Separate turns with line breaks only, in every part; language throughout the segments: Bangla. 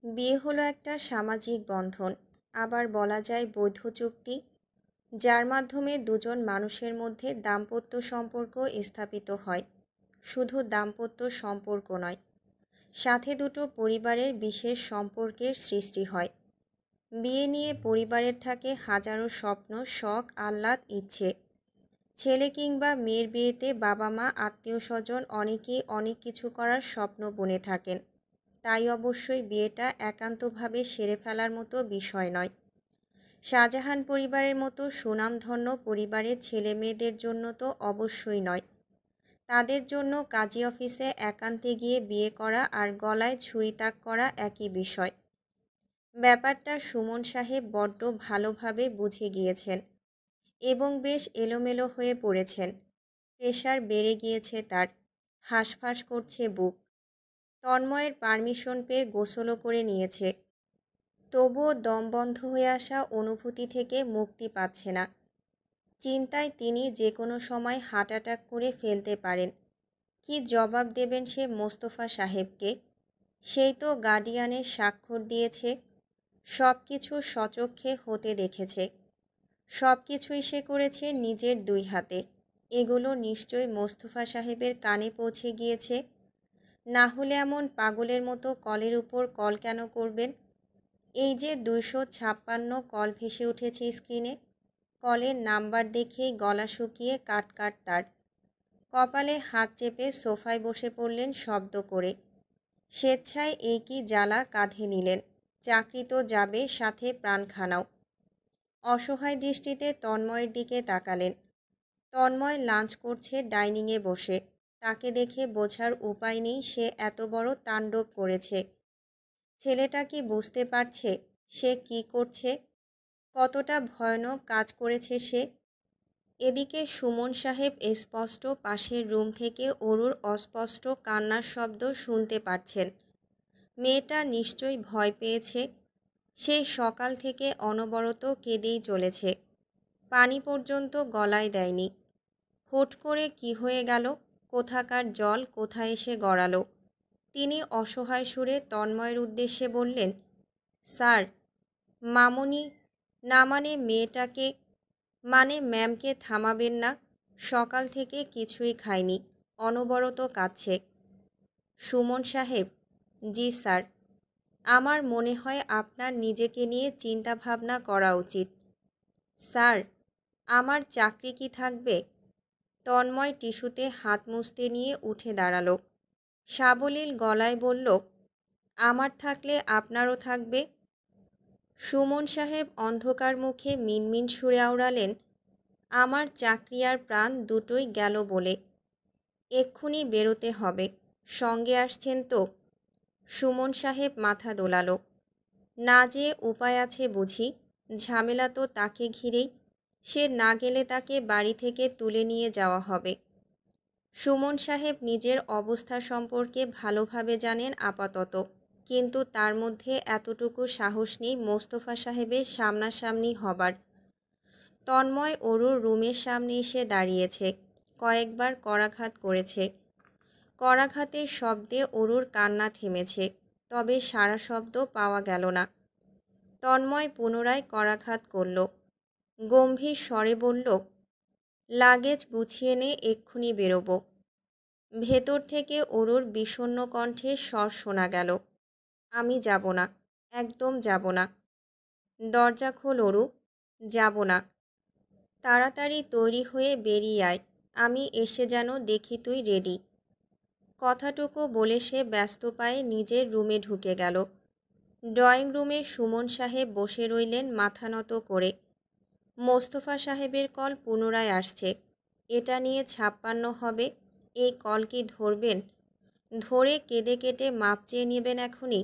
বিয়ে হলো একটা সামাজিক বন্ধন, আবার বলা যায় বৈধ চুক্তি, যার মাধ্যমে দুজন মানুষের মধ্যে দাম্পত্য সম্পর্ক স্থাপিত হয়। শুধু দাম্পত্য সম্পর্ক নয়, সাথে দুটো পরিবারের বিশেষ সম্পর্কের সৃষ্টি হয়। বিয়ে নিয়ে পরিবারের থাকে হাজারো স্বপ্ন, শখ, আহ্লাদ, ইচ্ছে। ছেলে কিংবা মেয়ের বিয়েতে বাবা মা, আত্মীয় স্বজন অনেকেই অনেক কিছু করার স্বপ্ন বুনে থাকেন। তাই অবশ্যই বিয়েটা একান্তভাবে সেরে ফেলার মতো বিষয় নয়। শাহজাহান পরিবারের মতো সুনামধন্য পরিবারের ছেলে মেয়েদের জন্য তো অবশ্যই নয়। তাদের জন্য কাজী অফিসে একান্তে গিয়ে বিয়ে করা আর গলায় ছুরি তাক করা একই বিষয়। ব্যাপারটা সুমন সাহেব বড্ড ভালোভাবে বুঝে গিয়েছেন এবং বেশ এলোমেলো হয়ে পড়েছেন। প্রেশার বেড়ে গিয়েছে তার, হাঁসফাঁস করছে বুক। তন্ময়ের পারমিশন পেয়ে গোসলও করে নিয়েছে, তবুও দম বন্ধ হয়ে আসা অনুভূতি থেকে মুক্তি পাচ্ছে না। চিন্তায় তিনি যে কোনো সময় হার্ট অ্যাটাক করে ফেলতে পারেন। কি জবাব দেবেন সে মোস্তফা সাহেবকে? সেই তো গার্ডিয়ানের স্বাক্ষর দিয়েছে, সব কিছু সচক্ষে হতে দেখেছে, সব কিছুই সে করেছে নিজের দুই হাতে। এগুলো নিশ্চয়ই মোস্তফা সাহেবের কানে পৌঁছে গিয়েছে, না হলে এমন পাগলের মতো কলের উপর কল কেন করবেন? এই যে 256 কল ভেসে উঠেছে স্ক্রিনে, কলের নাম্বার দেখেই গলা শুকিয়ে কাট তার। কপালে হাত চেপে সোফায় বসে পড়লেন শব্দ করে। স্বেচ্ছায় এই কি জ্বালা কাঁধে নিলেন? চাকরি তো যাবে, সাথে প্রাণখানাও। অসহায় দৃষ্টিতে তন্ময়ের দিকে তাকালেন। তন্ময় লাঞ্চ করছে ডাইনিংয়ে বসে। তাকে দেখে বোঝার উপায় নেই সে এত বড় তাণ্ডব করেছে। ছেলেটা কি বুঝতে পারছে সে কি করছে? কতটা ভয়ানক কাজ করেছে সে? এদিকে সুমন সাহেব স্পষ্ট পাশের রুম থেকে অরুর অস্পষ্ট কান্নার শব্দ শুনতে পাচ্ছেন। মেয়েটা নিশ্চয়ই ভয় পেয়েছে। সে সকাল থেকে অনবরত কেঁদেই চলেছে, পানি পর্যন্ত গলায় দেয়নি। হুট করে কি হয়ে গেল? কোথাকার জল কোথায় এসে গড়ালো? তিনি অসহায় সুরে তন্ময়ের উদ্দেশ্যে বললেন, স্যার, মামনি, না মানে মেয়েটাকে, মানে ম্যামকে থামাবেন না? সকাল থেকে কিছুই খায়নি, অনবরত কাঁদছে। সুমন সাহেব: জি স্যার, আমার মনে হয় আপনার নিজেকে নিয়ে চিন্তা ভাবনা করা উচিত। স্যার, আমার চাকরি কি থাকবে? তন্ময় টিস্যুতে হাত মুছতে নিয়ে উঠে দাঁড়ালো। সাবলীল গলায় বলল, আমার থাকলে আপনারও থাকবে। সুমন সাহেব অন্ধকার মুখে মিনমিন সুরে আওড়ালেন, আমার চাকরি আর প্রাণ দুটোই গেল বলে। এক্ষুনি বেরোতে হবে, সঙ্গে আসছেন তো? সুমন সাহেব মাথা দোলালো। না যেয়ে উপায় আছে বুঝি? ঝামেলা তো তাকে ঘিরেই। সে না গেলে তাকে বাড়ি থেকে তুলে নিয়ে যাওয়া হবে। সুমন সাহেব নিজের অবস্থা সম্পর্কে ভালোভাবে জানেন আপাতত, কিন্তু তার মধ্যে এতটুকু সাহস নেই মোস্তফা সাহেবের সামনাসামনি হবার। তন্ময় অরুর রুমের সামনে এসে দাঁড়িয়েছে, কয়েকবার করাঘাত করেছে। করাঘাতের শব্দে অরুর কান্না থেমেছে, তবে সারা শব্দ পাওয়া গেল না। তন্ময় পুনরায় করাঘাত করল, গম্ভীর স্বরে বলল, লাগেজ গুছিয়ে নে, এক্ষুনি বেরোবো। ভেতর থেকে অরুর বিষণ্ণ কণ্ঠের স্বর শোনা গেল, আমি যাব না, একদম যাব না। দরজা খোল অরু। যাব না। তাড়াতাড়ি তৈরি হয়ে বেরিয়ে আয়, আমি এসে যেন দেখি তুই রেডি। কথাটুকু বলে সে ব্যস্ত পায়ে নিজের রুমে ঢুকে গেল। ড্রয়িং রুমে সুমন সাহেব বসে রইলেন মাথা নত করে। মোস্তফা সাহেবের কল পুনরায় আসছে। এটা নিয়ে 56 হবে। এই কল কি ধরবেন? ধরে কেঁদে কেটে মাপ চেয়ে নেবেন এখনই?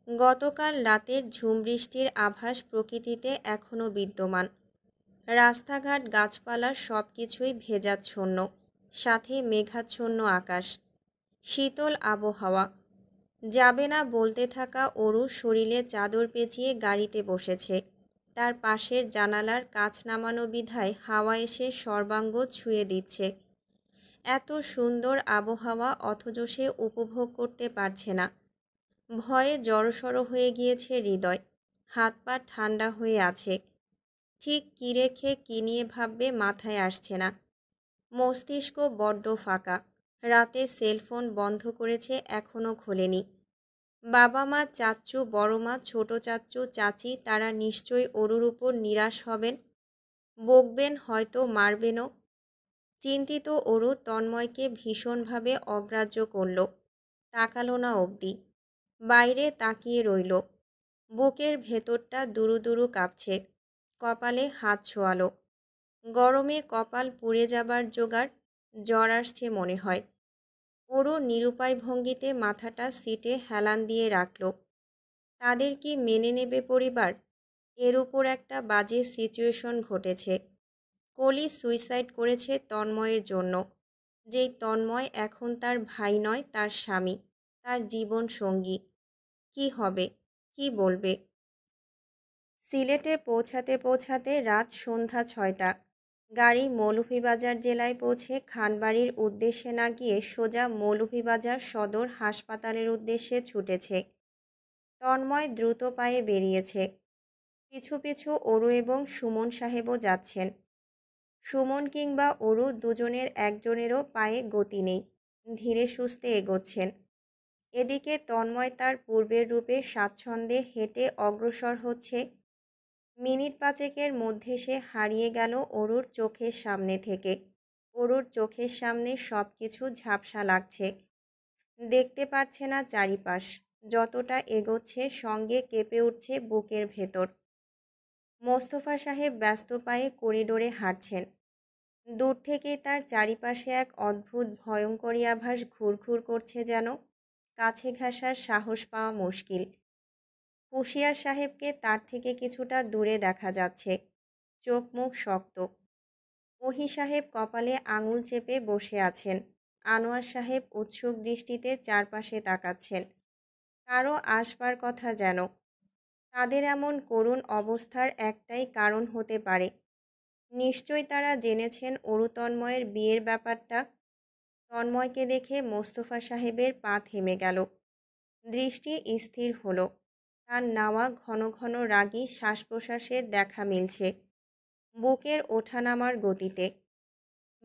গতকাল রাতের ঝুমবৃষ্টির আভাস প্রকৃতিতে এখনও বিদ্যমান। রাস্তাঘাট, গাছপালা সব কিছুই ভেজাচ্ছন্ন, সাথে মেঘাচ্ছন্ন আকাশ, শীতল আবহাওয়া। যাবে না বলতে থাকা অরু শরীরে চাদর পেঁচিয়ে গাড়িতে বসেছে। তার পাশের জানালার কাচ নামানো বিধায় হাওয়া এসে সর্বাঙ্গ ছুঁয়ে দিচ্ছে। এত সুন্দর আবহাওয়া, অথচ সে উপভোগ করতে পারছে না। ভয়ে জড়সড় হয়ে গিয়েছে হৃদয়, হাত পা ঠান্ডা হয়ে আছে। ঠিক কী রেখে কী নিয়ে ভাববে মাথায় আসছে না। মস্তিষ্ক বড্ড ফাঁকা। রাতে সেলফোন বন্ধ করেছে, এখনও খোলেনি। বাবা মা, চাচ্চু, বড় মা, ছোট চাচ্চু, চাচি তারা নিশ্চয়ই অরুর উপর নিরাশ হবেন, বকবেন, হয়তো মারবেনও। চিন্তিত অরু তন্ময়কে ভীষণভাবে অগ্রাহ্য করল, তাকালো না অবধি। বাইরে তাকিয়ে রইল। বুকের ভেতরটা দুরু দুরু কাঁপছে। কপালে হাত ছোঁয়ালো। গরমে কপাল পুড়ে যাবার জোগাড়। জ্বর আসছে মনে হয়। অরু নিরুপায় ভঙ্গিতে মাথাটা সিটে হেলান দিয়ে রাখল। তাদের কি মেনে নেবে পরিবার? এর উপর একটা বাজে সিচুয়েশন ঘটেছে। কলি সুইসাইড করেছে তন্ময়ের জন্য, যেই তন্ময় এখন তার ভাই নয়, তার স্বামী, তার জীবন সঙ্গী। কি হবে, কি বলবে? সিলেটে পৌঁছাতে পৌঁছাতে রাত সন্ধ্যা 6টা। গাড়ি মৌলভীবাজার জেলায় পৌঁছে খানবাড়ির উদ্দেশ্যে না গিয়ে সোজা মৌলভীবাজার সদর হাসপাতালের উদ্দেশ্যে ছুটেছে। তন্ময় দ্রুত পায়ে বেরিয়েছে। পিছু পিছু অরু এবং সুমন সাহেবও যাচ্ছেন। সুমন কিংবা অরু দুজনের একজনেরও পায়ে গতি নেই, ধীরে সুস্থে এগোচ্ছেন। এদিকে তন্ময় তার পূর্বের রূপে স্বাচ্ছন্দ্যে হেঁটে অগ্রসর হচ্ছে। মিনিট পাঁচেকের মধ্যে সে হারিয়ে গেল অরুর চোখের সামনে থেকে। অরুর চোখের সামনে সব কিছু ঝাপসা লাগছে। দেখতে পারছে না চারিপাশ। যতটা এগোচ্ছে সঙ্গে কেঁপে উঠছে বুকের ভেতর। মোস্তফা সাহেব ব্যস্ত পায়ে করিডোরে হাঁটছেন। দূর থেকেই তার চারিপাশে এক অদ্ভুত ভয়ঙ্করী আভাস ঘুরঘুর করছে যেন। কাছে ঘেঁষার সাহস পাওয়া মুশকিল। হুঁশিয়ার সাহেবকে তার থেকে কিছুটা দূরে দেখা যাচ্ছে। চোখ মুখ শক্ত। ওহি সাহেব কপালে আঙুল চেপে বসে আছেন। আনোয়ার সাহেব উৎসুক দৃষ্টিতে চারপাশে তাকাচ্ছেন। কারো আসবার কথা যেন। তাদের এমন করুণ অবস্থার একটাই কারণ হতে পারে। নিশ্চয়ই তারা জেনেছেন অরু তন্ময়ের বিয়ের ব্যাপারটা। তন্ময়কে দেখে মোস্তফা সাহেবের পা থেমে গেল। দৃষ্টি স্থির হলো। তার নাওয়া ঘন ঘন রাগী শ্বাস প্রশ্বাসের দেখা মিলছে বুকের ওঠানামার গতিতে।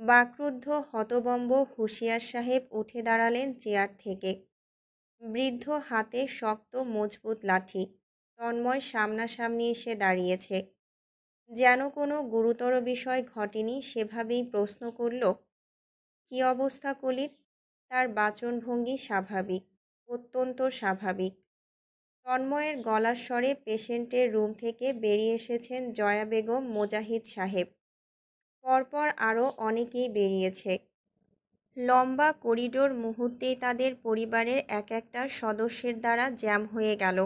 বাকরুদ্ধ হতবম্ব হুঁশিয়ার সাহেব উঠে দাঁড়ালেন চেয়ার থেকে। বৃদ্ধ হাতে শক্ত মজবুত লাঠি। তন্ময় সামনাসামনি এসে দাঁড়িয়েছে। যেন কোনো গুরুতর বিষয় ঘটেনি সেভাবেই প্রশ্ন করল, কী অবস্থা কলির? তার বাচনভঙ্গি স্বাভাবিক, অত্যন্ত স্বাভাবিক। তন্ময়ের গলার স্বরে পেশেন্টের রুম থেকে বেরিয়ে এসেছেন জয়া বেগম, মোজাহিদ সাহেব। পরপর আরও অনেকেই বেরিয়েছে। লম্বা করিডোর মুহূর্তেই তাদের পরিবারের এক একটা সদস্যের দ্বারা জ্যাম হয়ে গেল।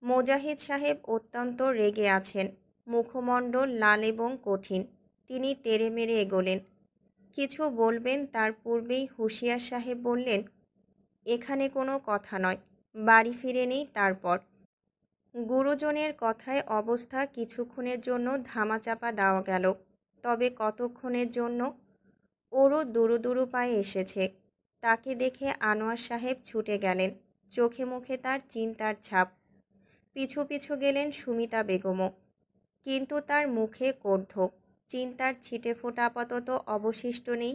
মোজাহিদ সাহেব অত্যন্ত রেগে আছেন। মুখমণ্ডল লাল এবং কঠিন। তিনি তেড়ে মেরে এগোলেন। কিছু বলবেন তার পূর্বেই হুঁশিয়ার সাহেব বললেন, এখানে কোনো কথা নয়, বাড়ি ফিরে নেই। তারপর গুরুজনের কথায় অবস্থা কিছুক্ষণের জন্য ধামাচাপা দেওয়া গেল। তবে কতক্ষণের জন্য? ওরও দুরু দুরু পায়ে এসেছে। তাকে দেখে আনোয়ার সাহেব ছুটে গেলেন। চোখে মুখে তার চিন্তার ছাপ। পিছু পিছু গেলেন সুমিতা বেগমও। কিন্তু তার মুখে ক্রোধ, চিন্তার ছিটেফোঁটা আপাতত অবশিষ্ট নেই।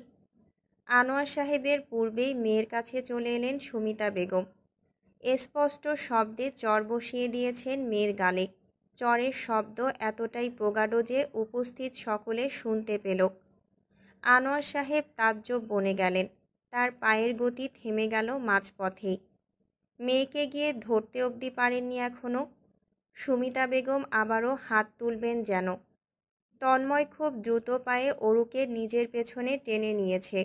আনোয়ার সাহেবের পূর্বেই মেয়ের কাছে চলে এলেন সুমিতা বেগম। স্পষ্ট শব্দে চর বসিয়ে দিয়েছেন মেয়ের গালে। চরের শব্দ এতটাই প্রগাঢ় যে উপস্থিত সকলে শুনতে পেল। আনোয়ার সাহেব তাজ্জব বনে গেলেন। তার পায়ের গতি থেমে গেল মাঝপথেই। মেয়েকে গিয়ে ধরতে অবধি পারেননি এখনও। সুমিতা বেগম আবারও হাত তুলবেন যেন। তন্ময় খুব দ্রুত পায়ে অরুকে নিজের পেছনে টেনে নিয়েছে।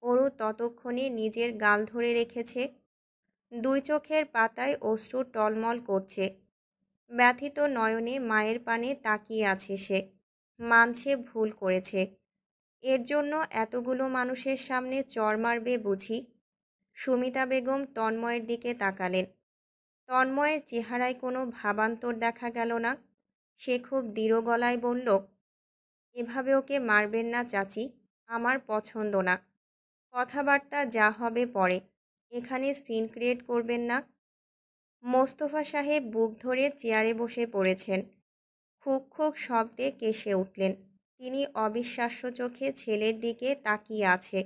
অরু ততক্ষণে নিজের গাল ধরে রেখেছে। দুই চোখের পাতায় অশ্রু টলমল করছে। ব্যথিত নয়নে মায়ের পানে তাকিয়ে আছে সে। মানছে ভুল করেছে। এর জন্য এতগুলো মানুষের সামনে চর মারবে বুঝি? সুমিতা বেগম তন্ময়ের দিকে তাকালেন। তন্ময়ের চেহারায় কোনো ভাবান্তর দেখা গেল না। সে খুব দৃঢ় গলায় বলল, এভাবে ওকে মারবেন না চাচি, আমার পছন্দ না। কথাবার্তা যা হবে পরে, এখানে সিন ক্রিয়েট করবেন না। মোস্তফা সাহেব বুক ধরে চেয়ারে বসে পড়েছেন। খুক খুক শব্দে কেসে উঠলেন। তিনি অবিশ্বাস্য চোখে ছেলের দিকে তাকিয়ে আছে।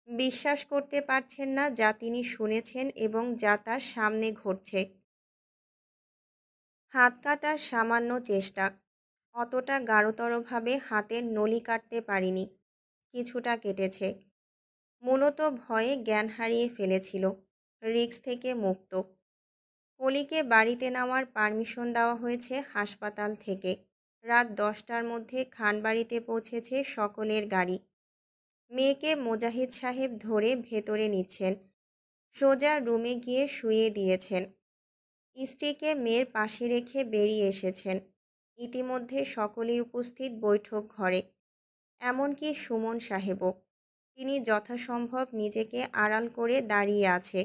বিশ্বাস করতে পারছেন না যা তিনি শুনেছেন এবং যা তার সামনে ঘটছে। হাত কাটার সামান্য চেষ্টা, অতটা গাঢ়তরভাবে হাতের নলি কাটতে পারিনি। কিছুটা কেটেছে। মূলত ভয়ে জ্ঞান হারিয়ে ফেলেছিল। রিস্ক থেকে মুক্ত। কলিকে বাড়িতে নেওয়ার পারমিশন দেওয়া হয়েছে হাসপাতাল থেকে। রাত 10টার মধ্যে খানবাড়িতে পৌঁছেছে সকলের গাড়ি। মেয়েকে মোজাহিদ সাহেব ধরে ভেতরে নিচ্ছেন। সোজা রুমে গিয়ে শুইয়ে দিয়েছেন। স্ত্রীকে মেয়ের পাশে রেখে বেরিয়ে এসেছেন। ইতিমধ্যে সকলেই উপস্থিত বৈঠক ঘরে, এমনকি সুমন সাহেবও। তিনি যথাসম্ভব নিজেকে আড়াল করে দাঁড়িয়ে আছে।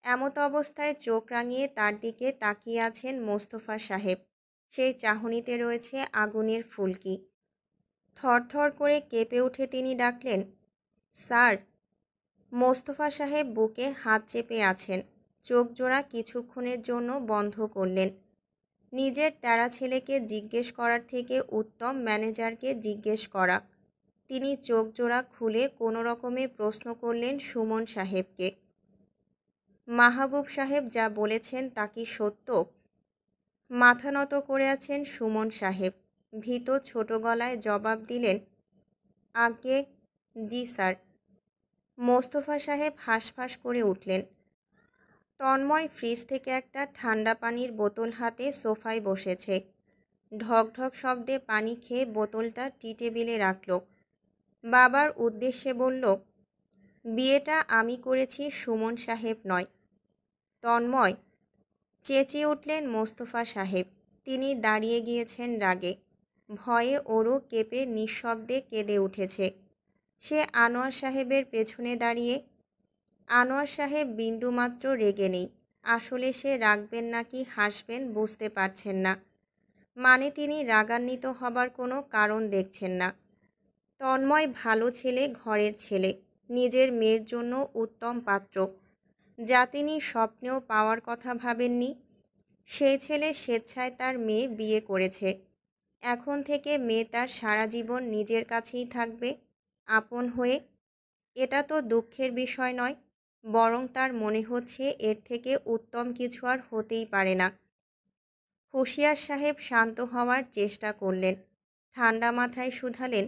এমত অবস্থায় চোখ রাঙিয়ে তার দিকে তাকিয়ে আছেন মোস্তফা সাহেব। সেই চাহনিতে রয়েছে আগুনের ফুলকি। থরথর করে কেঁপে উঠে তিনি ডাকলেন, স্যার। মোস্তফা সাহেব বুকে হাত চেপে আছেন। চোখ জোড়া কিছুক্ষণের জন্য বন্ধ করলেন। নিজের তেরা ছেলেকে জিজ্ঞেস করার থেকে উত্তম ম্যানেজারকে জিজ্ঞেস করা। তিনি চোখ জোড়া খুলে কোনো রকমে প্রশ্ন করলেন সুমন সাহেবকে, মাহবুব সাহেব যা বলেছেন তা কি সত্য? মাথা নত করে আছেন সুমন সাহেব। ভীত ছোট গলায় জবাব দিলেন, আজ্ঞে জি স্যার। মোস্তফা সাহেব হাঁসফাঁস করে উঠলেন। তন্ময় ফ্রিজ থেকে একটা ঠান্ডা পানির বোতল হাতে সোফায় বসেছে। ঢক ঢক শব্দে পানি খেয়ে বোতলটা টি টেবিলে রাখল। বাবার উদ্দেশ্যে বলল, বিয়েটা আমি করেছি, সুমন সাহেব নয়। তন্ময়, চেঁচিয়ে উঠলেন মোস্তফা সাহেব। তিনি দাঁড়িয়ে গিয়েছেন রাগে। ভয়ে ওরও কেঁপে নিঃশব্দে কেঁদে উঠেছে। সে আনোয়ার সাহেবের পেছনে দাঁড়িয়ে। আনোয়ার সাহেব বিন্দুমাত্র রেগে নেই। আসলে সে রাগবেন নাকি হাসবেন বুঝতে পারছেন না। মানে তিনি রাগান্বিত হবার কোনো কারণ দেখছেন না। তন্ময় ভালো ছেলে, ঘরের ছেলে, নিজের মেয়ের জন্য উত্তম পাত্র, যা তিনি স্বপ্নেও পাওয়ার কথা ভাবেননি। সেই ছেলে স্বেচ্ছায় তার মেয়ে বিয়ে করেছে। এখন থেকে মেয়ে তার সারা জীবন নিজের কাছেই থাকবে, আপন হয়ে। এটা তো দুঃখের বিষয় নয়, বরং তার মনে হচ্ছে এর থেকে উত্তম কিছু আর হতেই পারে না। হুঁশিয়ার সাহেব শান্ত হওয়ার চেষ্টা করলেন। ঠান্ডা মাথায় শুধালেন,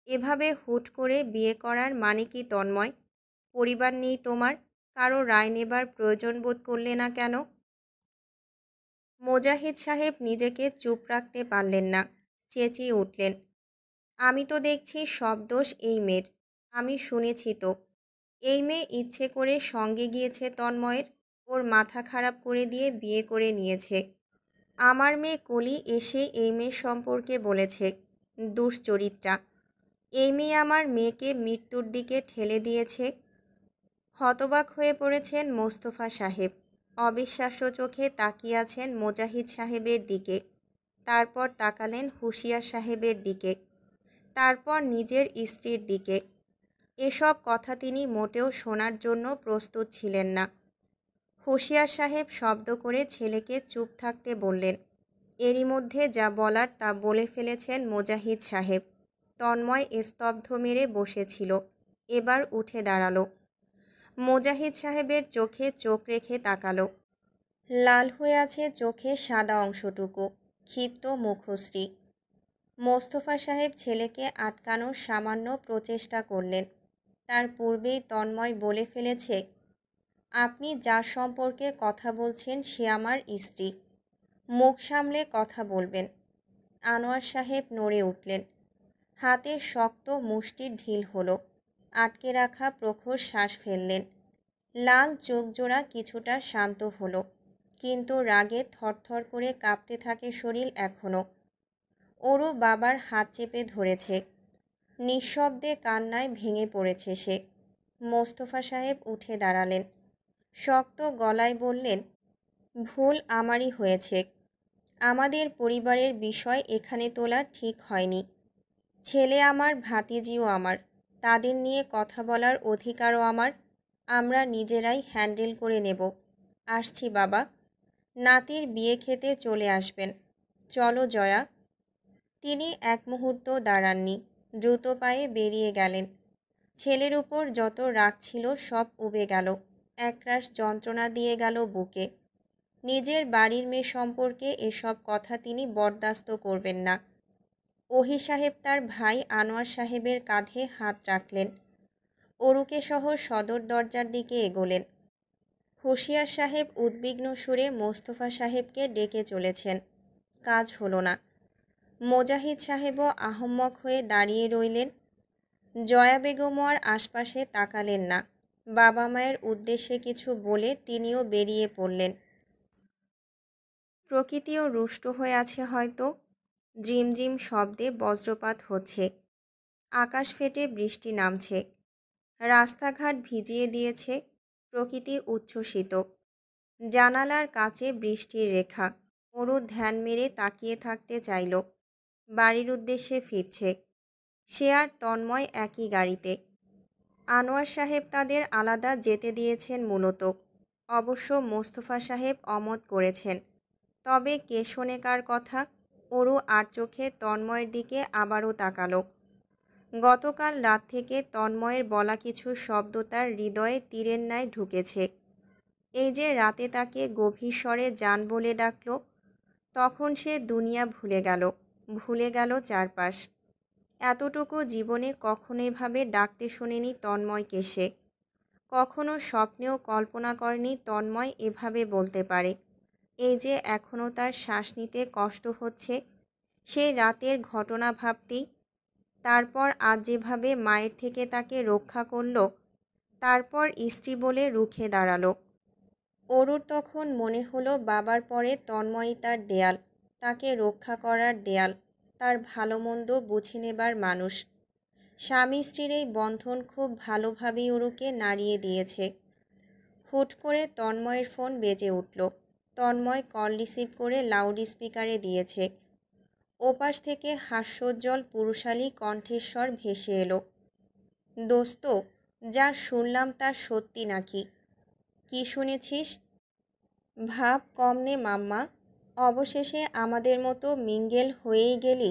এভাবে হুট করে বিয়ে করার মানে কি তন্ময়? পরিবার নেই তোমার? কারো রায় নেবার প্রয়োজন বোধ করলে না কেন? মোজাহিদ সাহেব নিজেকে চুপ রাখতে পারলেন না। চেঁচিয়ে উঠলেন, আমি তো দেখছি সব দোষ এই মেয়ের। আমি শুনেছি তো। এই মেয়ে ইচ্ছে করে সঙ্গে গিয়েছে তন্ময়ের, ওর মাথা খারাপ করে দিয়ে বিয়ে করে নিয়েছে। আমার মেয়ে কলি এসে এই মেয়ের সম্পর্কে বলেছে, দুশ্চরিত্রা। এই মেয়ে আমার মেয়েকে মৃত্যুর দিকে ঠেলে দিয়েছে। হতবাক হয়ে পড়েছেন মোস্তফা সাহেব। অবিশ্বাস্য চোখে তাকিয়ে আছেন মোজাহিদ সাহেবের দিকে। তারপর তাকালেন হুঁশিয়ার সাহেবের দিকে। তারপর নিজের স্ত্রীর দিকে। এসব কথা তিনি মোটেও শোনার জন্য প্রস্তুত ছিলেন না। হুঁশিয়ার সাহেব শব্দ করে ছেলেকে চুপ থাকতে বললেন। এরই মধ্যে যা বলার তা বলে ফেলেছেন মোজাহিদ সাহেব। তন্ময় স্তব্ধ মেরে বসেছিল, এবার উঠে দাঁড়ালো। মোজাহিদ সাহেবের চোখে চোখ রেখে তাকালো। লাল হয়ে আছে চোখের সাদা অংশটুকু, ক্ষিপ্ত মুখশ্রী। মোস্তফা সাহেব ছেলেকে আটকানোর সামান্য প্রচেষ্টা করলেন। তার পূর্বেই তন্ময় বলে ফেলেছে, আপনি যার সম্পর্কে কথা বলছেন সে আমার স্ত্রী। মুখ সামলে কথা বলবেন। আনোয়ার সাহেব নড়ে উঠলেন। হাতের শক্ত মুষ্টি ঢিল হলো। আটকে রাখা প্রখর শ্বাস ফেললেন। লাল চোখ জোড়া কিছুটা শান্ত হলো, কিন্তু রাগে থরথর করে কাঁপতে থাকে শরীর এখনও। ওরও বাবার হাত চেপে ধরেছে। নিঃশব্দে কান্নায় ভেঙে পড়েছে সে। মোস্তফা সাহেব উঠে দাঁড়ালেন। শক্ত গলায় বললেন, ভুল আমারই হয়েছে। আমাদের পরিবারের বিষয় এখানে তোলা ঠিক হয়নি। ছেলে আমার, ভাতিজিও আমার, তাদের নিয়ে কথা বলার অধিকারও আমার। আমরা নিজেরাই হ্যান্ডেল করে নেব। আসছি বাবা। নাতির বিয়ে খেতে চলে আসবেন। চলো জয়া। তিনি এক মুহূর্ত দাঁড়াননি, দ্রুত পায়ে বেরিয়ে গেলেন। ছেলের উপর যত রাগ ছিল সব উবে গেল, একরাশ যন্ত্রণা দিয়ে গেল বুকে। নিজের বাড়ির মেয়ে সম্পর্কে এসব কথা তিনি বরদাস্ত করবেন না। ওহি সাহেব তার ভাই আনোয়ার সাহেবের কাঁধে হাত রাখলেন। অরুকে সহ সদর দরজার দিকে এগোলেন। হুঁশিয়ার সাহেব উদ্বিগ্ন সুরে মোস্তফা সাহেবকে ডেকে চলেছেন। কাজ হলো না। মোজাহিদ সাহেবও আহম্মক হয়ে দাঁড়িয়ে রইলেন। জয়া বেগমও আর আশপাশে তাকালেন না। বাবা মায়ের উদ্দেশ্যে কিছু বলে তিনিও বেরিয়ে পড়লেন। প্রকৃতিও রুষ্ট হয়ে আছে হয়তো। ঝিমঝিম শব্দে বজ্রপাত হচ্ছে। আকাশ ফেটে বৃষ্টি নামছে। রাস্তাঘাট ভিজিয়ে দিয়েছে। প্রকৃতি উচ্ছ্বসিত। জানালার কাছে বৃষ্টির রেখা। ওরও ধ্যান মেরে তাকিয়ে থাকতে চাইল। বাড়ির উদ্দেশ্যে ফিরছে। সে আর তন্ময় একই গাড়িতে। আনোয়ার সাহেব তাদের আলাদা যেতে দিয়েছেন মূলত। অবশ্য মোস্তফা সাহেব অমত করেছেন। তবে কে শোনে কার কথা? ওরও আর চোখে তন্ময়ের দিকে আবারও তাকালো। গতকাল রাত থেকে তন্ময়ের বলা কিছু শব্দ তার হৃদয়ে তীরের ন্যায় ঢুকেছে। এই যে রাতে তাকে গভীর স্বরে জান বলে ডাকল, তখন সে দুনিয়া ভুলে গেল চারপাশ। এতটুকু জীবনে কখনো এভাবে ডাকতে শোনেনি তন্ময়কে সে। কখনো স্বপ্নেও কল্পনা করেনি তন্ময় এভাবে বলতে পারে। এই যে এখনও তার শ্বাস নিতে কষ্ট হচ্ছে, সেই রাতের ঘটনা ভাবতেই। তারপর আজ যেভাবে মায়ের থেকে তাকে রক্ষা করল, তারপর স্ত্রী বলে রুখে দাঁড়ালো। অরুর তখন মনে হলো বাবার পরে তন্ময়ই তার দেয়াল, তাকে রক্ষা করার দেয়াল, তার ভালো মন্দ বুঝে নেবার মানুষ। স্বামী স্ত্রীর এই বন্ধন খুব ভালোভাবেই অরুকে নাড়িয়ে দিয়েছে। হুট করে তন্ময়ের ফোন বেজে উঠল। তন্ময় কল রিসিভ করে লাউড স্পিকারে দিয়েছে। ওপাশ থেকে হাস্যোজ্জ্বল পুরুষালী কণ্ঠেশ্বর ভেসে এলো। দোস্ত, যা শুনলাম তা সত্যি নাকি? কি শুনেছিস? ভাব কম নে মাম্মা, অবশেষে আমাদের মতো মিঙ্গেল হয়েই গেলি।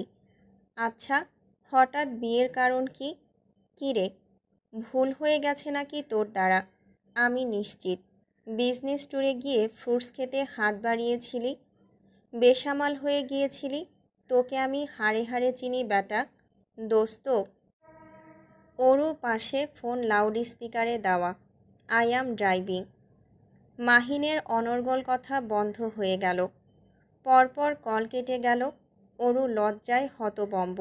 আচ্ছা, হঠাৎ বিয়ের কারণ কি? কী রে, ভুল হয়ে গেছে নাকি তোর দ্বারা? আমি নিশ্চিত বিজনেস ট্যুরে গিয়ে ফ্রুটস খেতে হাত বাড়িয়েছিলি, বেসামাল হয়ে গিয়েছিলি। তোকে আমি হাড়ে হাড়ে চিনি ব্যাটা। দোস্ত। ওরও পাশে ফোন লাউড স্পিকারে দেওয়া। I am driving. মাহিনের অনর্গল কথা বন্ধ হয়ে গেল। পরপর কল কেটে গেল। অরু লজ্জায় হতবম্ব।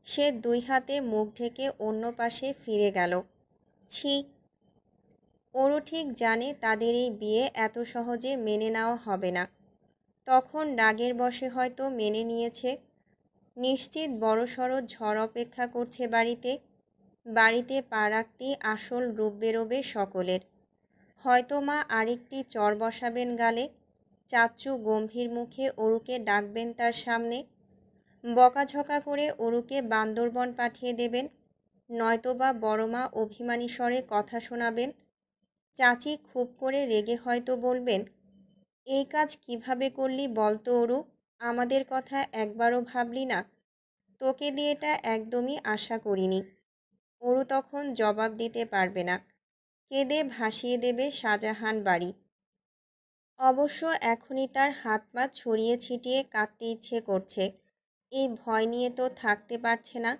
সে দুই হাতে মুখ ঢেকে অন্য পাশে ফিরে গেল। ছি। অরু ঠিক জানে তাদের এই বিয়ে এত সহজে মেনে নেওয়া হবে না। তখন রাগের বশে হয়তো মেনে নিয়েছে। নিশ্চিত বড়সড় ঝড় অপেক্ষা করছে বাড়িতে। বাড়িতে পা রাখতেই আসল রূপ বেরোবে সকলের। হয়তো মা আরেকটি চর বসাবেন গালে। চাচ্চু গম্ভীর মুখে অরুকে ডাকবেন তার সামনে। বকাঝকা করে অরুকে বান্দরবন পাঠিয়ে দেবেন। নয়তোবা বড় মা অভিমানী স্বরে কথা শোনাবেন। চাচি খুব করে রেগে হয়তো বলবেন, এই কাজ কিভাবে করলি বলতো অরু? আমাদের কথা একবারও ভাবলি না? তোকে দিয়ে এটা একদমই আশা করিনি। অরু তখন জবাব দিতে পারবে না। কেঁদে ভাসিয়ে দেবে শাহজাহান বাড়ি। অবশ্য এখনই তার হাত পা ছড়িয়ে ছিটিয়ে কাঁদতে ইচ্ছে করছে। এই ভয় নিয়ে তো থাকতে পারছে না।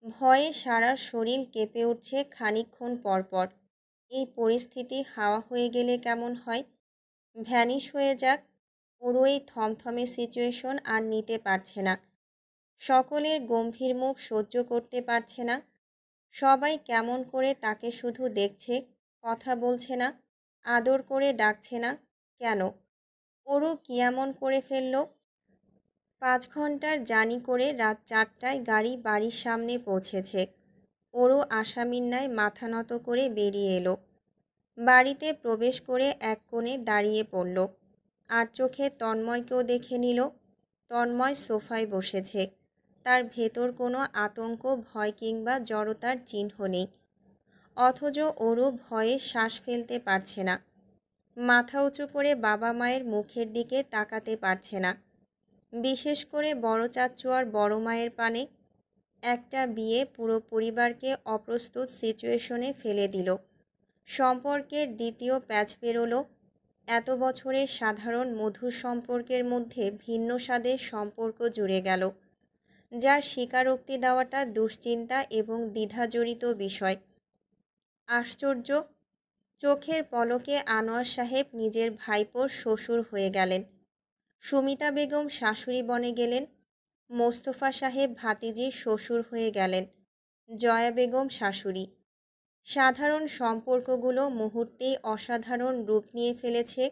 ভয়ে সারা শরীর কেঁপে উঠছে খানিকক্ষণ পরপর। এই পরিস্থিতি হাওয়া হয়ে গেলে কেমন হয়? ভ্যানিশ হয়ে যাক। ওরও এই থমথমে সিচুয়েশন আর নিতে পারছে না। সকলের গম্ভীর মুখ সহ্য করতে পারছে না। সবাই কেমন করে তাকে শুধু দেখছে, কথা বলছে না, আদর করে ডাকছে না। কেন? ওরও কি এমন করে ফেলল? 5 ঘন্টার জার্নি করে রাত 4টায় গাড়ি বাড়ির সামনে পৌঁছেছে। ওরও আসামির ন্যায় মাথা নত করে বেরিয়ে এলো। বাড়িতে প্রবেশ করে এক কোণে দাঁড়িয়ে পড়ল। আর চোখে তন্ময়কেও দেখে নিল। তন্ময় সোফায় বসেছে। তার ভেতর কোনো আতঙ্ক, ভয় কিংবা জড়তার চিহ্ন নেই। অথচ ওরও ভয়ে শ্বাস ফেলতে পারছে না। মাথা উঁচু করে বাবা মায়ের মুখের দিকে তাকাতে পারছে না। বিশেষ করে বড় চাচ্চু আর বড় মায়ের পানে। একটা বিয়ে পুরো পরিবারকে অপ্রস্তুত সিচুয়েশনে ফেলে দিল। সম্পর্কের দ্বিতীয় প্যাচ বেরোলো। এত বছরের সাধারণ মধুর সম্পর্কের মধ্যে ভিন্ন স্বাদের সম্পর্ক জুড়ে গেল, যার স্বীকারোক্তি দেওয়াটা দুশ্চিন্তা এবং দ্বিধাজড়িত বিষয়। আশ্চর্য, চোখের পলকে আনোয়ার সাহেব নিজের ভাইপোর শ্বশুর হয়ে গেলেন। সুমিতা বেগম শাশুড়ি বনে গেলেন। মোস্তফা সাহেব ভাতিজির শ্বশুর হয়ে গেলেন। জয়া বেগম শাশুড়ি। সাধারণ সম্পর্কগুলো মুহূর্তেই অসাধারণ রূপ নিয়ে ফেলেছে।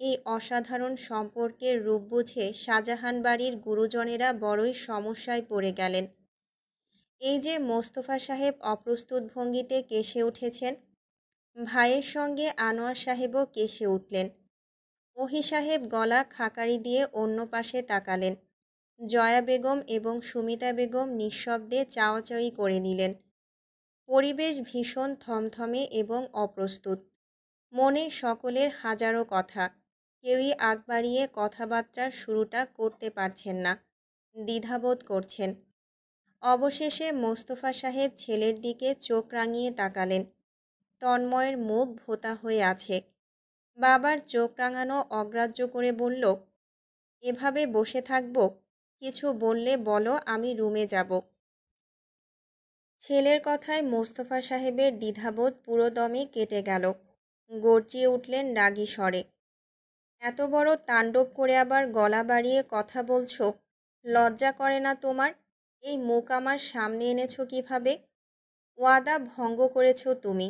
এই অসাধারণ সম্পর্কের রূপ বুঝে শাহজাহান বাড়ির গুরুজনেরা বড়ই সমস্যায় পড়ে গেলেন। এই যে মোস্তফা সাহেব অপ্রস্তুত ভঙ্গিতে কেসে উঠেছেন, ভাইয়ের সঙ্গে আনোয়ার সাহেবও কেসে উঠলেন। ওহি সাহেব গলা খাকারি দিয়ে অন্য পাশে তাকালেন। জয়া বেগম এবং সুমিতা বেগম নিঃশব্দে চাওয়াচাওয়ি করে নিলেন। পরিবেশ ভীষণ থমথমে এবং অপ্রস্তুত। মনে সকলের হাজারো কথা, কেউই আগ বাড়িয়ে কথাবার্তার শুরুটা করতে পারছেন না, দ্বিধাবোধ করছেন। অবশেষে মোস্তফা সাহেব ছেলের দিকে চোখ রাঙিয়ে তাকালেন। তন্ময়ের মুখ ভোঁতা হয়ে আছে। বাবার চোখ রাঙানো অগ্রাহ্য করে বলল, এভাবে বসে থাকব? কিছু বললে বলো, আমি রুমে যাব। ছেলের কথায় মোস্তফা সাহেবের দ্বিধাবোধ পুরোদমে কেটে গেল। গর্জিয়ে উঠলেন রাগী স্বরে, এত বড় তাণ্ডব করে আবার গলা বাড়িয়ে কথা বলছো? লজ্জা করে না তোমার? এই মুখ আমার সামনে এনেছো কিভাবে? ওয়াদা ভঙ্গ করেছো তুমি।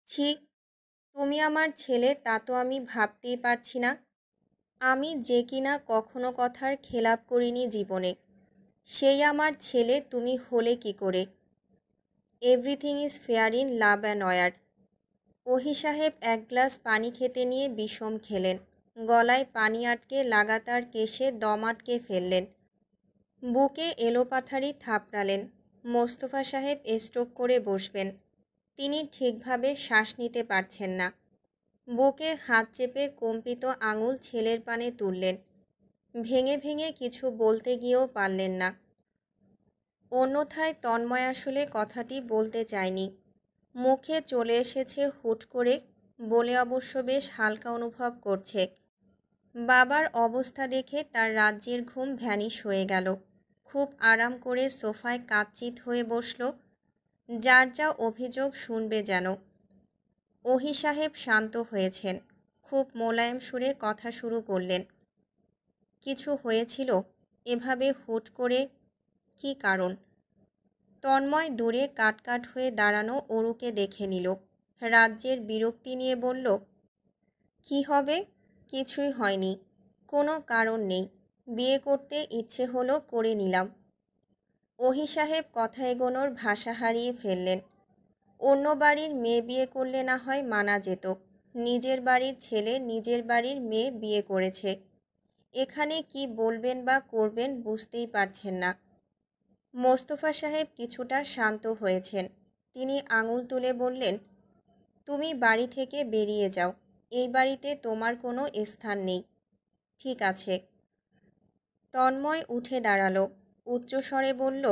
ছি, তুমি আমার ছেলে তা তো আমি ভাবতেই পারছি না। আমি যে কিনা কখনো কথার খেলাপ করিনি জীবনে, সেই আমার ছেলে তুমি হলে কি করে? Everything is fair in love and war. ওহি সাহেব এক গ্লাস পানি খেতে নিয়ে বিষম খেলেন। গলায় পানি আটকে লাগাতার কেশে দম আটকে ফেললেন। বুকে এলোপাথারি থাপড়ালেন। মোস্তফা সাহেব স্ট্রোক করে বসবেন। তিনি ঠিকভাবে শ্বাস নিতে পারছেন না। বুকে হাত চেপে কম্পিত আঙুল ছেলের পানে তুললেন। ভেঙে ভেঙে কিছু বলতে গিয়েও পারলেন না। অন্যথায় তন্ময় আসলে কথাটি বলতে চায়নি, মুখে চলে এসেছে হুট করে বলে অবশ্য বেশ হালকা অনুভব করছে। বাবার অবস্থা দেখে তার রাজ্যের ঘুম ভ্যানিশ হয়ে গেল। খুব আরাম করে সোফায় কাতচিত হয়ে বসল। যার যা অভিযোগ শুনবে যেন। ওহি সাহেব শান্ত হয়েছেন। খুব মোলায়েম সুরে কথা শুরু করলেন, কিছু হয়েছিল এভাবে হুট করে? কি কারণ? তন্ময় দূরে কাটকাট হয়ে দাঁড়ানো অরুকে দেখে নিল। রাজ্যের বিরক্তি নিয়ে বলল, কি হবে? কিছুই হয়নি, কোনো কারণ নেই। বিয়ে করতে ইচ্ছে হলো, করে নিলাম। ওহি সাহেব কথা এগোনোর ভাষা হারিয়ে ফেললেন। অন্য বাড়ির মেয়ে বিয়ে করলে না হয় মানা যেত, নিজের বাড়ির ছেলে নিজের বাড়ির মেয়ে বিয়ে করেছে। এখানে কি বলবেন বা করবেন বুঝতেই পারছেন না। মোস্তফা সাহেব কিছুটা শান্ত হয়েছেন। তিনি আঙুল তুলে বললেন, তুমি বাড়ি থেকে বেরিয়ে যাও, এই বাড়িতে তোমার কোনো স্থান নেই। ঠিক আছে। তন্ময় উঠে দাঁড়ালো, উচ্চস্বরে বলল,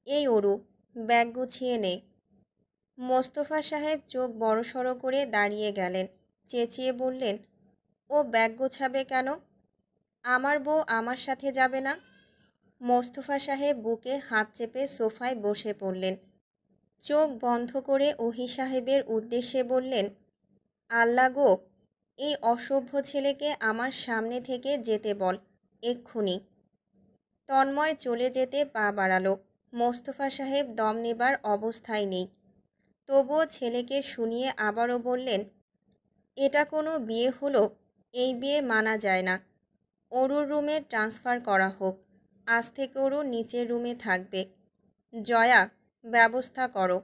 এই অরু, ব্যাগ গুছিয়ে নে। মোস্তফা সাহেব চোখ বড়সড় করে দাঁড়িয়ে গেলেন। চেঁচিয়ে বললেন, ও ব্যাগ গোছাবে কেন? আমার বউ আমার সাথে যাবে না? মোস্তফা সাহেব বুকে হাত চেপে সোফায় বসে পড়লেন। চোখ বন্ধ করে ওহি সাহেবের উদ্দেশ্যে বললেন, আল্লাহ গো, এই অসভ্য ছেলেকে আমার সামনে থেকে যেতে বল, এক্ষুনি। তন্ময় চলে যেতে পা বাড়ালো। মোস্তফা সাহেব দম নেবার অবস্থায় নেই। তবুও ছেলেকে শুনিয়ে আবারও বললেন, এটা কোনো বিয়ে হলো? এই বিয়ে মানা যায় না। অরুর রুমে ট্রান্সফার করা হোক। আজ থেকে অরু নিচের রুমে থাকবে। জয়া, ব্যবস্থা করো।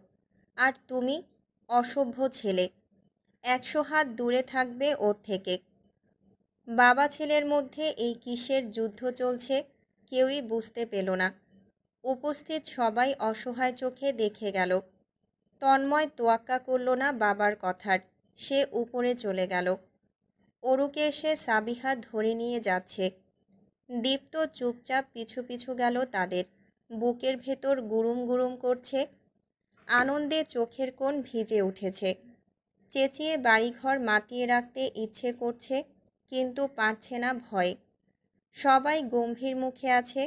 আর তুমি, অসভ্য ছেলে, 100 হাত দূরে থাকবে ওর থেকে। বাবা ছেলের মধ্যে এই কিসের যুদ্ধ চলছে কেউই বুঝতে পেল না। উপস্থিত সবাই অসহায় চোখে দেখে গেল। তন্ময় তোয়াক্কা করল না বাবার কথার। সে উপরে চলে গেল। অরুকে এসে সাবিহা ধরে নিয়ে যাচ্ছে। দীপ্ত চুপচাপ পিছু পিছু গেল তাদের। বুকের ভেতর গুরুম গুরুম করছে। আনন্দে চোখের কোণ ভিজে উঠেছে। চেঁচিয়ে বাড়িঘর মাতিয়ে রাখতে ইচ্ছে করছে, কিন্তু পারছে না ভয়ে। সবাই গম্ভীর মুখে আছে।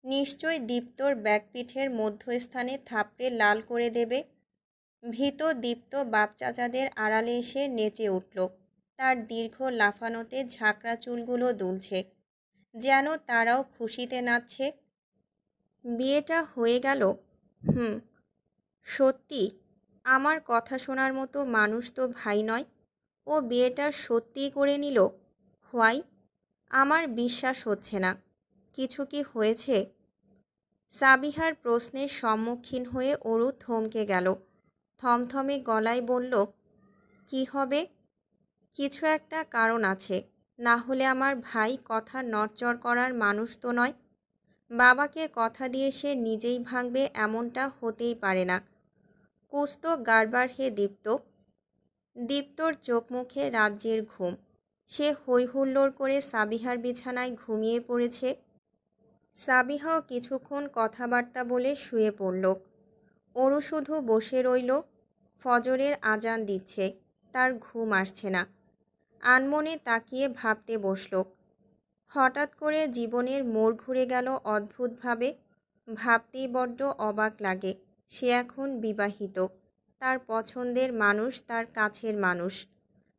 নিশ্চয় দীপ্তর ব্যাকপিঠের মধ্যস্থানে থাপড়ে লাল করে দেবে। ভীত দীপ্ত বাপ চাচাদের আড়ালে এসে নেচে উঠল। তার দীর্ঘ লাফানোতে ঝাঁকড়া চুলগুলো দুলছে, যেন তারাও খুশিতে নাচছে। বিয়েটা হয়ে গেল। সত্যি আমার কথা শোনার মতো মানুষ তো ভাই নয়। ও বিয়েটা সত্যিই করে নিল। হোয়াই? আমার বিশ্বাস হচ্ছে না। কিছু কি হয়েছে? সাবিহার প্রশ্নের সম্মুখীন হয়ে অরু থমকে গেল। থমথমে গলায় বলল, কি হবে? কিছু একটা কারণ আছে, না হলে আমার ভাই কথা নড়চড় করার মানুষ তো নয়। বাবাকে কথা দিয়ে সে নিজেই ভাঙবে এমনটা হতেই পারে না। কুছ তো গাড়বাড় হে দীপ্ত। দীপ্তর চোখ মুখে রাজ্যের ঘুম। সে হৈ হুল্লোড় করে সাবিহার বিছানায় ঘুমিয়ে পড়েছে। সাবিহাও কিছুক্ষণ কথাবার্তা বলে শুয়ে পড়ল। অরু শুধু বসে রইল। ফজরের আজান দিচ্ছে, তার ঘুম আসছে না। আনমনে তাকিয়ে ভাবতে বসল। হঠাৎ করে জীবনের মোড় ঘুরে গেল অদ্ভুতভাবে। ভাবতেই বড্ড অবাক লাগে। সে এখন বিবাহিত। তার পছন্দের মানুষ, তার কাছের মানুষ,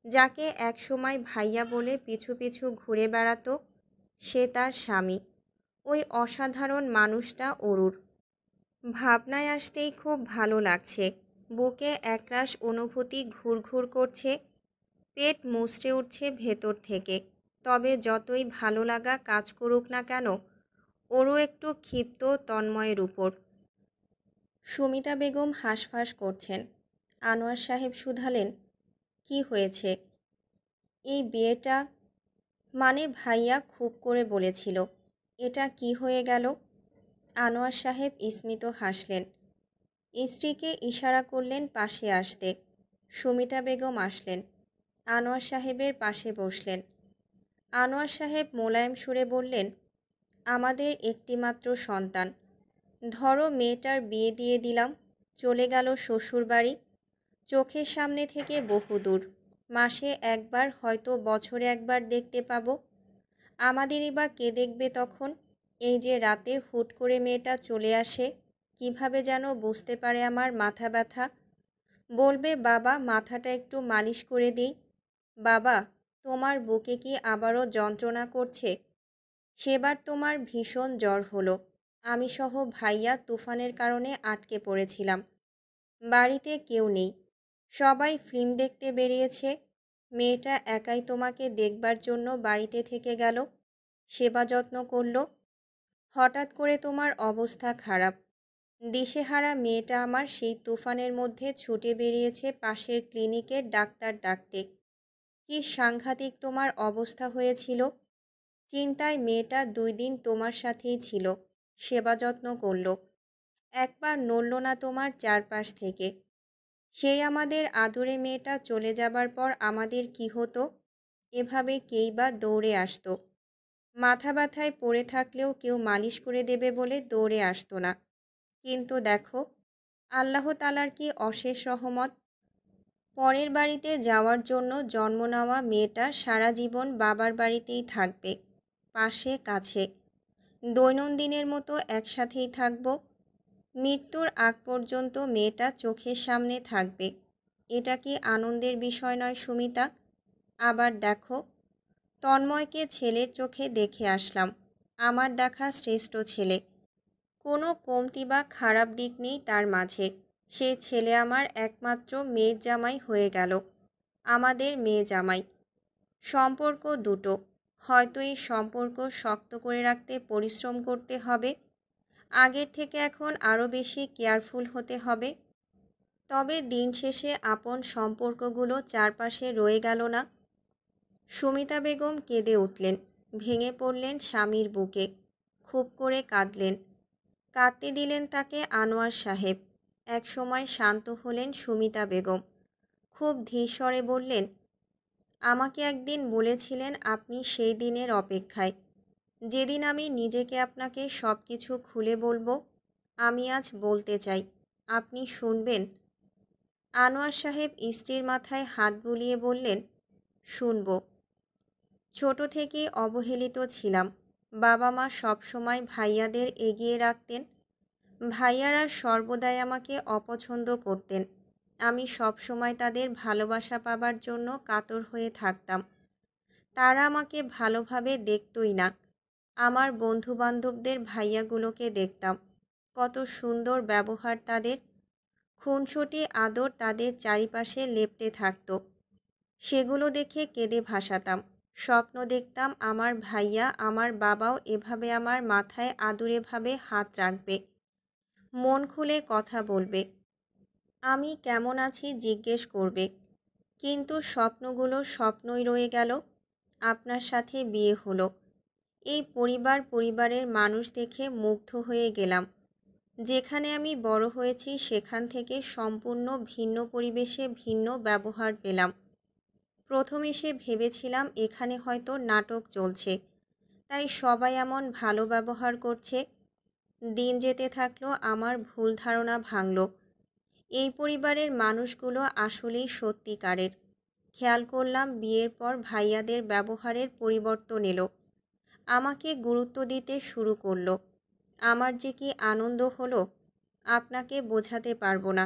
যাকে একসময় ভাইয়া বলে পিছু পিছু ঘুরে বেড়াতো, সে তার স্বামী। ওই অসাধারণ মানুষটা অরুর। ভাবনায় আসতেই খুব ভালো লাগছে। বুকে একরাশ অনুভূতি ঘুরঘুর করছে। পেট মুচড়ে উঠছে ভেতর থেকে। তবে যতই ভালো লাগা কাজ করুক না কেন, ওরও একটু ক্ষিপ্ত তন্ময়ের উপর। সুমিতা বেগম হাঁসফাঁস করছেন। আনোয়ার সাহেব শুধালেন, কি হয়েছে? এই বিয়েটা, মানে ভাইয়া খুব করে বলেছিল, এটা কি হয়ে গেল? আনোয়ার সাহেব স্মিত হাসলেন। স্ত্রীকে ইশারা করলেন পাশে আসতে। সুমিতা বেগম আসলেন। আনোয়ার সাহেবের পাশে বসলেন। আনোয়ার সাহেব মোলায়েম সুরে বললেন, আমাদের একটিমাত্র সন্তান। ধরো মেয়েটার বিয়ে দিয়ে দিলাম, চলে গেল শ্বশুর বাড়ি। চোখের সামনে থেকে বহুদূর। মাসে একবার, হয়তো বছরে একবার দেখতে পাবো। আমাদেরই বা কে দেখবে তখন? এই যে রাতে হুট করে মেয়েটা চলে আসে, কিভাবে যেন বুঝতে পারে আমার মাথা ব্যথা। বলবে, বাবা মাথাটা একটু মালিশ করে দিই। বাবা, তোমার বুকে কি আবারও যন্ত্রণা করছে? সেবার তোমার ভীষণ জ্বর হলো। আমি সহ ভাইয়া তুফানের কারণে আটকে পড়েছিলাম। বাড়িতে কেউ নেই, সবাই ফিল্ম দেখতে বেরিয়েছে। মেয়েটা একাই তোমাকে দেখবার জন্য বাড়িতে থেকে গেল, সেবা যত্ন করল। হঠাৎ করে তোমার অবস্থা খারাপ। দিশেহারা মেয়েটা আমার সেই তুফানের মধ্যে ছুটে বেরিয়েছে পাশের ক্লিনিকের ডাক্তার ডাকতে। কি সাংঘাতিক তোমার অবস্থা হয়েছিল। চিন্তায় মেয়েটা 2 দিন তোমার সাথেই ছিল, সেবা যত্ন করল। একবার নড়ল না তোমার চারপাশ থেকে। সেই আমাদের আদুরে মেয়েটা চলে যাবার পর আমাদের কি হতো? এভাবে কেই বা দৌড়ে আসতো। মাথা ব্যথায় পড়ে থাকলেও কেউ মালিশ করে দেবে বলে দৌড়ে আসতো না। কিন্তু দেখো, আল্লাহ তাআলার কি অশেষ রহমত। পরের বাড়িতে যাওয়ার জন্য জন্ম নেওয়া মেয়েটা সারা জীবন বাবার বাড়িতেই থাকবে, পাশে কাছে। দৈনন্দিনের মতো একসাথেই থাকব। মৃত্যুর আগ পর্যন্ত মেয়েটা চোখের সামনে থাকবে। এটা কি আনন্দের বিষয় নয় সুমিতা? আবার দেখো, তন্ময়কে ছেলের চোখে দেখে আসলাম। আমার দেখা শ্রেষ্ঠ ছেলে। কোনো কমতি বা খারাপ দিক নেই তার মাঝে। সেই ছেলে আমার একমাত্র মেয়ের জামাই হয়ে গেল। আমাদের মেয়ে জামাই। সম্পর্ক দুটো। হয়তো এই সম্পর্ক শক্ত করে রাখতে পরিশ্রম করতে হবে। আগের থেকে এখন আরও বেশি কেয়ারফুল হতে হবে। তবে দিন শেষে আপন সম্পর্কগুলো চারপাশে রয়ে গেল না। সুমিতা বেগম কেঁদে উঠলেন। ভেঙে পড়লেন স্বামীর বুকে। খুব করে কাঁদলেন। কাঁদতে দিলেন তাকে আনোয়ার সাহেব। একসময় শান্ত হলেন সুমিতা বেগম। খুব ধীর স্বরে বললেন, আমাকে একদিন বলেছিলেন আপনি সেই দিনের অপেক্ষায়, যেদিন আমি নিজেকে আপনাকে সব কিছু খুলে বলবো। আমি আজ বলতে চাই, আপনি শুনবেন? আনোয়ার সাহেব স্ত্রীর মাথায় হাত বুলিয়ে বললেন, শুনব। ছোট থেকেই অবহেলিত ছিলাম। বাবা মা সবসময় ভাইয়াদের এগিয়ে রাখতেন। ভাইয়ারা সর্বদাই আমাকে অপছন্দ করতেন। আমি সবসময় তাদের ভালোবাসা পাবার জন্য কাতর হয়ে থাকতাম। তারা আমাকে ভালোভাবে দেখতই না। আমার বন্ধুবান্ধবদের ভাইয়াগুলোকে দেখতাম, কত সুন্দর ব্যবহার তাদের, খুনসুটি আদর তাদের চারিপাশে লেপ্টে থাকত। সেগুলো দেখে কেঁদে ভাসাতাম। স্বপ্ন দেখতাম আমার ভাইয়া, আমার বাবাও এভাবে আমার মাথায় আদুরেভাবে হাত রাখবে, মন খুলে কথা বলবে, আমি কেমন আছি জিজ্ঞেস করবে। কিন্তু স্বপ্নগুলো স্বপ্নই রয়ে গেল। আপনার সাথে বিয়ে হলো। এই পরিবারের মানুষ দেখে মুগ্ধ হয়ে গেলাম। যেখানে আমি বড় হয়েছি সেখান থেকে সম্পূর্ণ ভিন্ন পরিবেশে ভিন্ন ব্যবহার পেলাম। প্রথম এসে ভেবেছিলাম এখানে হয়তো নাটক চলছে, তাই সবাই এমন ভালো ব্যবহার করছে। দিন যেতে থাকলো, আমার ভুল ধারণা ভাঙল। এই পরিবারের মানুষগুলো আসলেই সত্যিকারের। খেয়াল করলাম বিয়ের পর ভাইয়াদের ব্যবহারের পরিবর্তন এলো। আমাকে গুরুত্ব দিতে শুরু করলো। আমার যে কি আনন্দ হলো আপনাকে বোঝাতে পারবো না।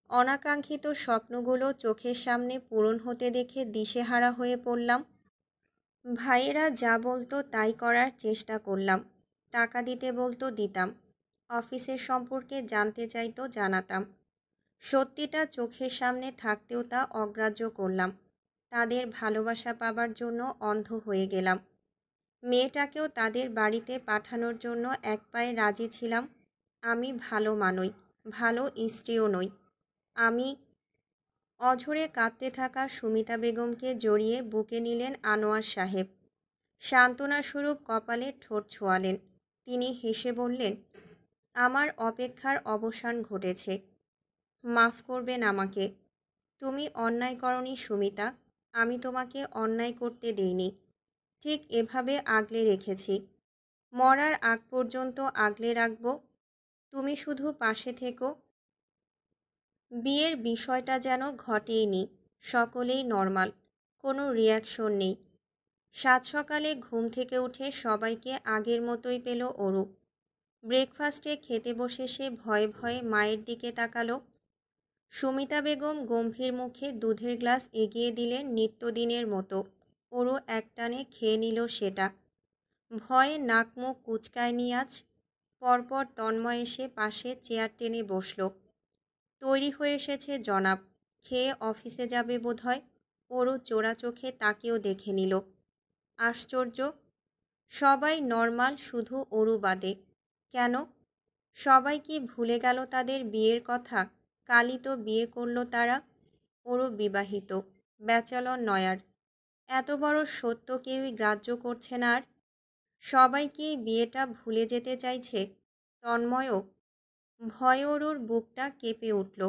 অনাকাঙ্ক্ষিত স্বপ্নগুলো চোখের সামনে পূরণ হতে দেখে দিশেহারা হয়ে পড়লাম। ভাইয়েরা যা বলতো তাই করার চেষ্টা করলাম। টাকা দিতে বলতো দিতাম, অফিসের সম্পর্কে জানতে চাইতো জানাতাম। সত্যিটা চোখের সামনে থাকতেও তা অগ্রাহ্য করলাম। তাদের ভালোবাসা পাবার জন্য অন্ধ হয়ে গেলাম। মেয়েটাকেও তাদের বাড়িতে পাঠানোর জন্য এক পায়ে রাজি ছিলাম। আমি ভালো মা নই, ভালো স্ত্রীও নই। আমি অঝরে কাঁদতে থাকা সুমিতা বেগমকে জড়িয়ে বুকে নিলেন আনোয়ার সাহেব। সান্ত্বনাস্বরূপ কপালে ঠোঁট ছোঁয়ালেন। তিনি হেসে বললেন, আমার অপেক্ষার অবসান ঘটেছে। মাফ করবেন আমাকে। তুমি অন্যায় করনি সুমিতা। আমি তোমাকে অন্যায় করতে দেইনি। ঠিক এভাবে আগলে রেখেছি। মরার আগ পর্যন্ত আগলে রাখব। তুমি শুধু পাশে থেকো। বিয়ের বিষয়টা যেন ঘটেইনি। সকলেই নর্মাল, কোনো রিয়াকশন নেই। সাত সকালে ঘুম থেকে উঠে সবাইকে আগের মতোই পেল অরু। ব্রেকফাস্টে খেতে বসে সে ভয়ে ভয়ে মায়ের দিকে তাকালো। সুমিতা বেগম গম্ভীর মুখে দুধের গ্লাস এগিয়ে দিলেন নিত্যদিনের মতো। অরু একটানে খেয়ে নিল সেটা। ভয়ে নাক মুখ কুঁচকায়নি আজ। পরপর তন্ময় এসে পাশে চেয়ার টেনে বসল। তৈরি হয়ে এসেছে জনাব, খেয়ে অফিসে যাবে বোধহয়। অরু চোরা চোখে তাকেও দেখে নিল। আশ্চর্য, সবাই নর্মাল, শুধু অরু বাদে। কেন? সবাই কি ভুলে গেল তাদের বিয়ের কথা? কালই তো বিয়ে করল তারা। অরু বিবাহিত, ব্যাচেলর নয়ার। এত বড় সত্য কেউই গ্রাহ্য করছে না আর। সবাই কি বিয়েটা ভুলে যেতে চাইছে? তন্ময়ও। ভয়ে অরুর বুকটা কেঁপে উঠল।